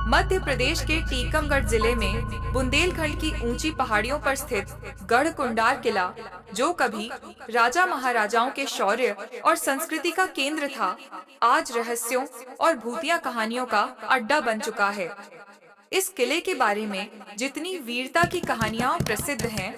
मध्य प्रदेश के टीकमगढ़ जिले में बुंदेलखंड की ऊंची पहाड़ियों पर स्थित गढ़ कुंडार किला, जो कभी राजा महाराजाओं के शौर्य और संस्कृति का केंद्र था, आज रहस्यों और भूतिया कहानियों का अड्डा बन चुका है। इस किले के बारे में जितनी वीरता की कहानियां प्रसिद्ध हैं,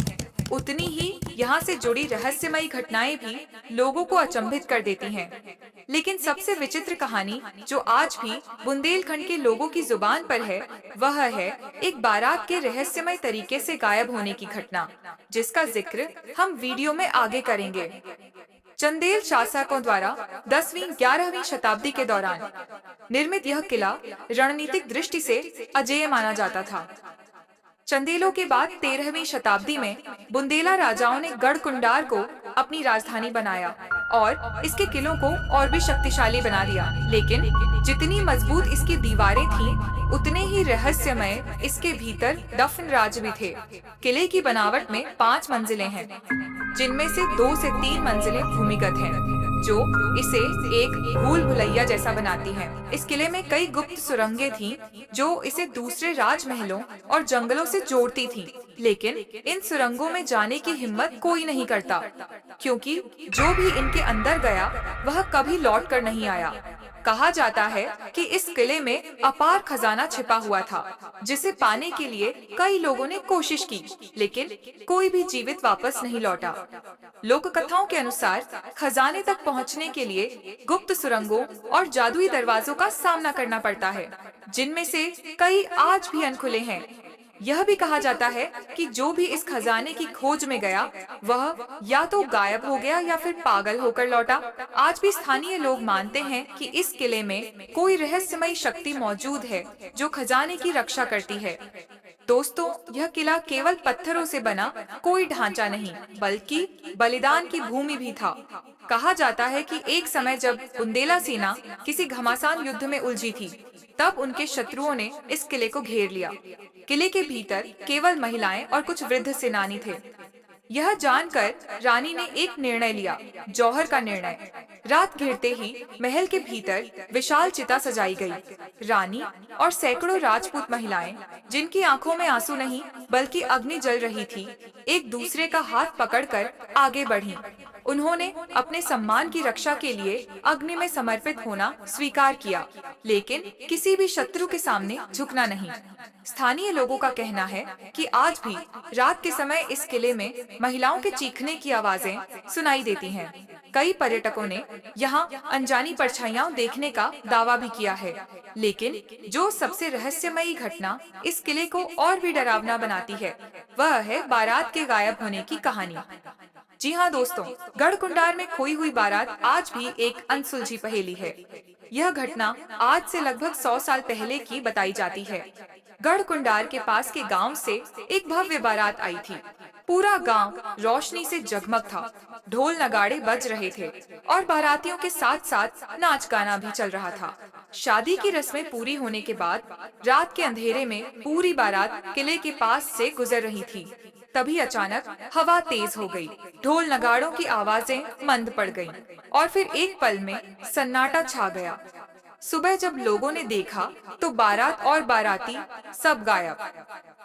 उतनी ही यहाँ से जुड़ी रहस्यमयी घटनाएं भी लोगों को अचंभित कर देती हैं। लेकिन सबसे विचित्र कहानी जो आज भी बुंदेलखंड के लोगों की जुबान पर है, वह है एक बारात के रहस्यमय तरीके से गायब होने की घटना, जिसका जिक्र हम वीडियो में आगे करेंगे। चंदेल शासकों द्वारा 10वीं-11वीं शताब्दी के दौरान निर्मित यह किला रणनीतिक दृष्टि से अजेय माना जाता था। चंदेलों के बाद 13वीं शताब्दी में बुंदेला राजाओं ने गढ़ कुंडार को अपनी राजधानी बनाया और इसके किलों को और भी शक्तिशाली बना दिया। लेकिन जितनी मजबूत इसकी दीवारें थीं, उतने ही रहस्यमय इसके भीतर दफन राज भी थे। किले की बनावट में 5 मंजिलें हैं, जिनमें से 2 से 3 मंजिलें भूमिगत हैं, जो इसे एक भूल भुलैया जैसा बनाती हैं। इस किले में कई गुप्त सुरंगें थीं, जो इसे दूसरे राजमहलों और जंगलों से जोड़ती थीं। लेकिन इन सुरंगों में जाने की हिम्मत कोई नहीं करता, क्योंकि जो भी इनके अंदर गया वह कभी लौट कर नहीं आया। कहा जाता है कि इस किले में अपार खजाना छिपा हुआ था, जिसे पाने के लिए कई लोगों ने कोशिश की, लेकिन कोई भी जीवित वापस नहीं लौटा। लोक कथाओं के अनुसार खजाने तक पहुंचने के लिए गुप्त सुरंगों और जादुई दरवाजों का सामना करना पड़ता है, जिनमें से कई आज भी अनखुले हैं। यह भी कहा जाता है कि जो भी इस खजाने की खोज में गया, वह या तो गायब हो गया या फिर पागल होकर लौटा। आज भी स्थानीय लोग मानते हैं कि इस किले में कोई रहस्यमयी शक्ति मौजूद है, जो खजाने की रक्षा करती है। दोस्तों, यह किला केवल पत्थरों से बना कोई ढांचा नहीं, बल्कि बलिदान की भूमि भी था। कहा जाता है कि एक समय जब बुंदेला सेना किसी घमासान युद्ध में उलझी थी, तब उनके शत्रुओं ने इस किले को घेर लिया। किले के भीतर केवल महिलाएं और कुछ वृद्ध सेनानी थे। यह जानकर रानी ने एक निर्णय लिया, जौहर का निर्णय। रात घिरते ही महल के भीतर विशाल चिता सजाई गई। रानी और सैकड़ों राजपूत महिलाएं, जिनकी आंखों में आंसू नहीं बल्कि अग्नि जल रही थी, एक दूसरे का हाथ पकड़कर आगे बढ़ीं। उन्होंने अपने सम्मान की रक्षा के लिए अग्नि में समर्पित होना स्वीकार किया, लेकिन किसी भी शत्रु के सामने झुकना नहीं। स्थानीय लोगों का कहना है कि आज भी रात के समय इस किले में महिलाओं के चीखने की आवाजें सुनाई देती हैं। कई पर्यटकों ने यहाँ अनजानी परछाइयां देखने का दावा भी किया है, लेकिन जो सबसे रहस्यमयी घटना इस किले को और भी डरावना बनाती है, वह है बारात के गायब होने की कहानी। जी हाँ दोस्तों, गढ़ कुंडार में खोई हुई बारात आज भी एक अनसुलझी पहेली है। यह घटना आज से लगभग 100 साल पहले की बताई जाती है। गढ़ कुंडार के पास के गांव से एक भव्य बारात आई थी। पूरा गांव रोशनी से जगमग था, ढोल नगाड़े बज रहे थे और बारातियों के साथ साथ नाच गाना भी चल रहा था। शादी की रस्में पूरी होने के बाद रात के अंधेरे में पूरी बारात किले के पास से गुजर रही थी। तभी अचानक हवा तेज हो गई, ढोल नगाड़ों की आवाजें मंद पड़ गईं, और फिर एक पल में सन्नाटा छा गया। सुबह जब लोगों ने देखा तो बारात और बाराती सब गायब।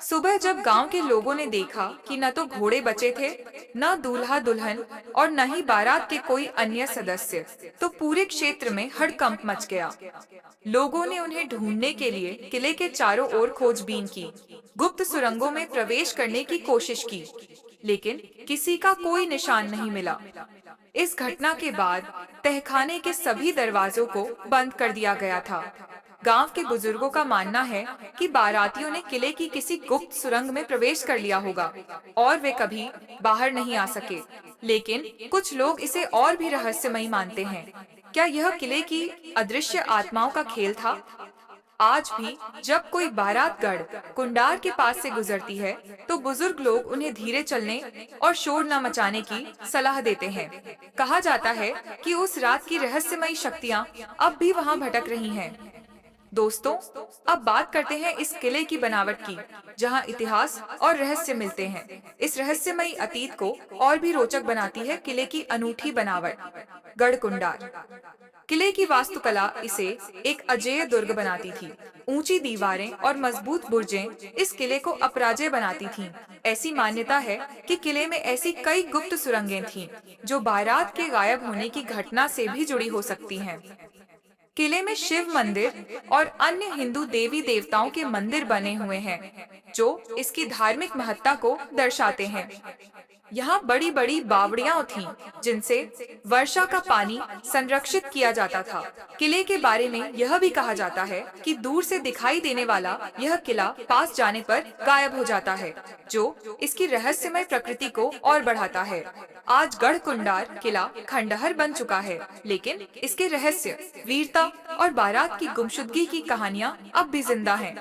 सुबह जब गांव के लोगों ने देखा कि न तो घोड़े बचे थे, न दूल्हा दुल्हन और न ही बारात के कोई अन्य सदस्य, तो पूरे क्षेत्र में हड़कंप मच गया। लोगों ने उन्हें ढूंढने के लिए किले के चारों ओर खोजबीन की, गुप्त सुरंगों में प्रवेश करने की कोशिश की, लेकिन किसी का कोई निशान नहीं मिला। इस घटना के बाद तहखाने के सभी दरवाजों को बंद कर दिया गया था। गांव के बुजुर्गों का मानना है कि बारातियों ने किले की किसी गुप्त सुरंग में प्रवेश कर लिया होगा और वे कभी बाहर नहीं आ सके। लेकिन कुछ लोग इसे और भी रहस्यमयी मानते हैं। क्या यह किले की अदृश्य आत्माओं का खेल था? आज भी जब कोई बारात गढ़ कुंडार के पास से गुजरती है, तो बुजुर्ग लोग उन्हें धीरे चलने और शोर न मचाने की सलाह देते हैं। कहा जाता है कि उस रात की रहस्यमयी शक्तियां अब भी वहां भटक रही हैं। दोस्तों, अब बात करते हैं इस किले की बनावट की, जहां इतिहास और रहस्य मिलते हैं। इस रहस्यमयी अतीत को और भी रोचक बनाती है किले की अनूठी बनावट। गढ़कुंडार किले की वास्तुकला इसे एक अजेय दुर्ग बनाती थी। ऊंची दीवारें और मजबूत बुर्जें इस किले को अपराजेय बनाती थीं। ऐसी मान्यता है कि किले में ऐसी कई गुप्त सुरंगें थीं, जो बारात के गायब होने की घटना से भी जुड़ी हो सकती हैं। किले में शिव मंदिर और अन्य हिंदू देवी देवताओं के मंदिर बने हुए हैं, जो इसकी धार्मिक महत्ता को दर्शाते हैं। यहाँ बड़ी बड़ी बावड़ियां थीं, जिनसे वर्षा का पानी संरक्षित किया जाता था। किले के बारे में यह भी कहा जाता है कि दूर से दिखाई देने वाला यह किला पास जाने पर गायब हो जाता है, जो इसकी रहस्यमय प्रकृति को और बढ़ाता है। आज गढ़कुंडार किला खंडहर बन चुका है, लेकिन इसके रहस्य, वीरता और बारात की गुमशुदगी की कहानियां अब भी जिंदा हैं।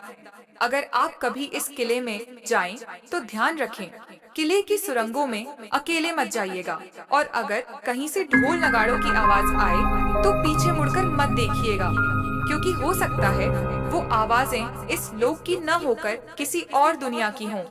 अगर आप कभी इस किले में जाएं, तो ध्यान रखें, किले की सुरंगों में अकेले मत जाइएगा, और अगर कहीं से ढोल नगाड़ों की आवाज आए, तो पीछे मुड़कर मत देखिएगा, क्योंकि हो सकता है वो आवाजें इस लोक की न होकर किसी और दुनिया की हों।